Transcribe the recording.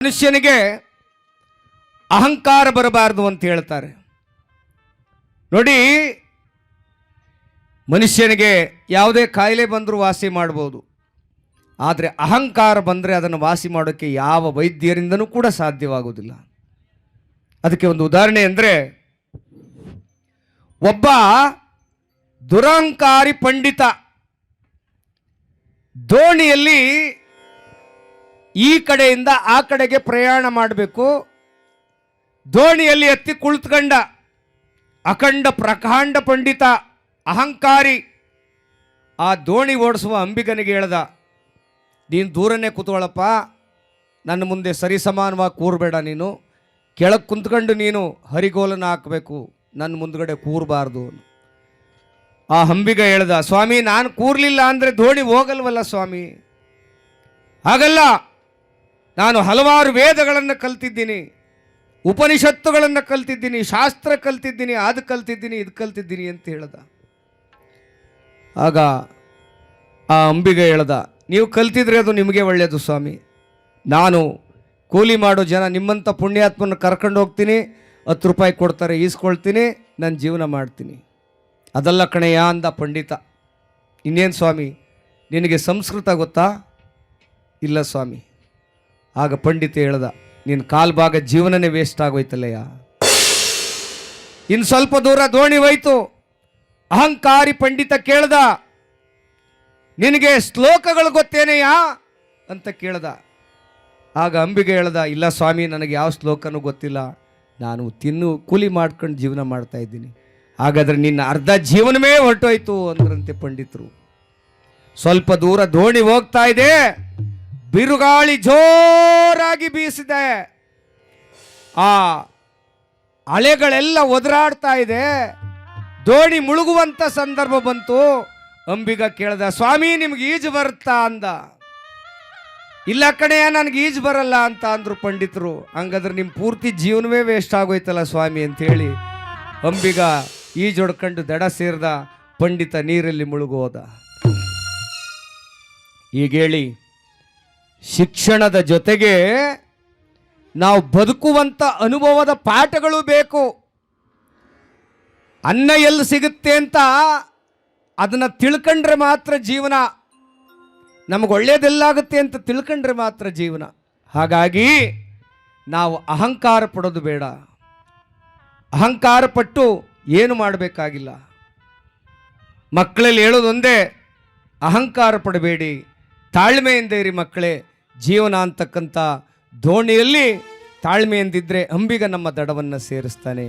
ಮನುಷ್ಯನಿಗೆ ಅಹಂಕಾರ ಬರಬಾರದು ಅಂತ ಹೇಳ್ತಾರೆ ನೋಡಿ. ಮನುಷ್ಯನಿಗೆ ಯಾವುದೇ ಕಾಯಿಲೆ ಬಂದರೂ ವಾಸಿ ಮಾಡ್ಬೋದು, ಆದರೆ ಅಹಂಕಾರ ಬಂದರೆ ಅದನ್ನು ವಾಸಿ ಮಾಡೋಕ್ಕೆ ಯಾವ ವೈದ್ಯರಿಂದನೂ ಕೂಡ ಸಾಧ್ಯವಾಗುವುದಿಲ್ಲ. ಅದಕ್ಕೆ ಒಂದು ಉದಾಹರಣೆ ಅಂದರೆ, ಒಬ್ಬ ದುರಹಂಕಾರಿ ಪಂಡಿತ ದೋಣಿಯಲ್ಲಿ ಈ ಕಡೆಯಿಂದ ಆ ಕಡೆಗೆ ಪ್ರಯಾಣ ಮಾಡಬೇಕು. ದೋಣಿಯಲ್ಲಿ ಎತ್ತಿ ಕುಳಿತುಕೊಂಡ ಅಖಂಡ ಪ್ರಕಾಂಡ ಪಂಡಿತ ಅಹಂಕಾರಿ ಆ ದೋಣಿ ಓಡಿಸುವ ಅಂಬಿಗನಿಗೆ ಹೇಳ್ದ, ನೀನು ದೂರನೇ ಕೂತ್ಕೊಳ್ಳಪ್ಪ, ನನ್ನ ಮುಂದೆ ಸರಿ ಸಮಾನವಾಗಿ ಕೂರಬೇಡ, ನೀನು ಕೆಳಗೆ ಕುಂತ್ಕೊಂಡು ನೀನು ಹರಿಗೋಲನ್ನು ಹಾಕಬೇಕು, ನನ್ನ ಮುಂದ್ಗಡೆ ಕೂರಬಾರ್ದು. ಆ ಅಂಬಿಗ ಹೇಳ್ದ, ಸ್ವಾಮಿ ನಾನು ಕೂರ್ಲಿಲ್ಲ ಅಂದರೆ ದೋಣಿ ಹೋಗಲ್ವಲ್ಲ ಸ್ವಾಮಿ, ಹಾಗಲ್ಲ, ನಾನು ಹಲವಾರು ವೇದಗಳನ್ನು ಕಲ್ತಿದ್ದೀನಿ, ಉಪನಿಷತ್ತುಗಳನ್ನು ಕಲ್ತಿದ್ದೀನಿ, ಶಾಸ್ತ್ರ ಕಲ್ತಿದ್ದೀನಿ, ಅದು ಕಲ್ತಿದ್ದೀನಿ, ಇದು ಕಲ್ತಿದ್ದೀನಿ ಅಂತ ಹೇಳ್ದ. ಆಗ ಆ ಅಂಬಿಗ ಹೇಳ್ದ, ನೀವು ಕಲ್ತಿದ್ರೆ ಅದು ನಿಮಗೆ ಒಳ್ಳೆಯದು ಸ್ವಾಮಿ, ನಾನು ಕೂಲಿ ಮಾಡೋ ಜನ ನಿಮ್ಮಂಥ ಪುಣ್ಯಾತ್ಮನ ಕರ್ಕೊಂಡು ಹೋಗ್ತೀನಿ, 10 ರೂಪಾಯಿ ಕೊಡ್ತಾರೆ, ಈಸ್ಕೊಳ್ತೀನಿ, ನನ್ನ ಜೀವನ ಮಾಡ್ತೀನಿ. ಅದಲ್ಲ ಕಣಯ್ಯ ಅಂದ ಪಂಡಿತ. ಇನ್ನೇನು ಸ್ವಾಮಿ ನಿನಗೆ ಸಂಸ್ಕೃತ ಗೊತ್ತಾ? ಇಲ್ಲ ಸ್ವಾಮಿ. ಆಗ ಪಂಡಿತ ಹೇಳ್ದ, ನಿನ್ನ ಕಾಲು ಭಾಗ ಜೀವನನೇ ವೇಸ್ಟ್ ಆಗೋಯ್ತಲ್ಲಯ್ಯ. ಇನ್ನು ಸ್ವಲ್ಪ ದೂರ ದೋಣಿ ಹೋಯ್ತು. ಅಹಂಕಾರಿ ಪಂಡಿತ ಕೇಳ್ದ, ನಿನಗೆ ಶ್ಲೋಕಗಳು ಗೊತ್ತೇನೆಯಾ ಅಂತ ಕೇಳ್ದ. ಆಗ ಅಂಬಿಗೆ ಹೇಳ್ದ, ಇಲ್ಲ ಸ್ವಾಮಿ ನನಗೆ ಯಾವ ಶ್ಲೋಕನೂ ಗೊತ್ತಿಲ್ಲ, ನಾನು ಕೂಲಿ ಮಾಡ್ಕೊಂಡು ಜೀವನ ಮಾಡ್ತಾ ಇದ್ದೀನಿ. ಹಾಗಾದ್ರೆ ನಿನ್ನ ಅರ್ಧ ಜೀವನವೇ ಹೊರಟೋಯ್ತು ಅಂದ್ರಂತೆ ಪಂಡಿತರು. ಸ್ವಲ್ಪ ದೂರ ದೋಣಿ ಹೋಗ್ತಾ ಇದೆ, ಬಿರುಗಾಳಿ ಜೋರಾಗಿ ಬೀಸಿದೆ, ಆ ಅಲೆಗಳೆಲ್ಲ ಒದರಾಡ್ತಾ ಇದೆ, ದೋಣಿ ಮುಳುಗುವಂತ ಸಂದರ್ಭ ಬಂತು. ಅಂಬಿಗ ಕೇಳ್ದ, ಸ್ವಾಮಿ ನಿಮ್ಗೆ ಈಜು ಬರುತ್ತಾ ಅಂದ. ಇಲ್ಲ ಕಣೆಯ ನನಗೆ ಈಜು ಬರಲ್ಲ ಅಂತ ಅಂದ್ರು ಪಂಡಿತರು. ಹಂಗಾದ್ರೆ ನಿಮ್ಮ ಪೂರ್ತಿ ಜೀವನವೇ ವೇಸ್ಟ್ ಆಗೋಯ್ತಲ್ಲ ಸ್ವಾಮಿ ಅಂತೇಳಿ ಅಂಬಿಗ ಈಜೊಡ್ಕೊಂಡು ದಡ ಸೇರ್ದ, ಪಂಡಿತ ನೀರಲ್ಲಿ ಮುಳುಗೋದ. ಹೀಗೇಳಿ ಶಿಕ್ಷಣದ ಜೊತೆಗೆ ನಾವು ಬದುಕುವಂಥ ಅನುಭವದ ಪಾಠಗಳು ಬೇಕು. ಅನ್ನ ಎಲ್ಲಿ ಸಿಗುತ್ತೆ ಅಂತ ಅದನ್ನು ತಿಳ್ಕೊಂಡ್ರೆ ಮಾತ್ರ ಜೀವನ, ನಮಗೆ ಒಳ್ಳೆಯದೆಲ್ಲಾಗುತ್ತೆ ಅಂತ ತಿಳ್ಕೊಂಡ್ರೆ ಮಾತ್ರ ಜೀವನ. ಹಾಗಾಗಿ ನಾವು ಅಹಂಕಾರ ಪಡೋದು ಬೇಡ. ಅಹಂಕಾರ ಪಟ್ಟು ಏನು ಮಾಡಬೇಕಾಗಿಲ್ಲ. ಮಕ್ಕಳಲ್ಲಿ ಹೇಳೋದೊಂದೇ, ಅಹಂಕಾರ ಪಡಬೇಡಿ, ತಾಳ್ಮೆಯಿಂದ ಇರಿ ಮಕ್ಕಳೇ. ಜೀವನ ಅಂತಕ್ಕಂಥ ದೋಣಿಯಲ್ಲಿ ತಾಳ್ಮೆಯಿಂದಿದ್ದರೆ ಅಂಬಿಗ ನಮ್ಮ ದಡವನ್ನು ಸೇರಿಸ್ತಾನೆ.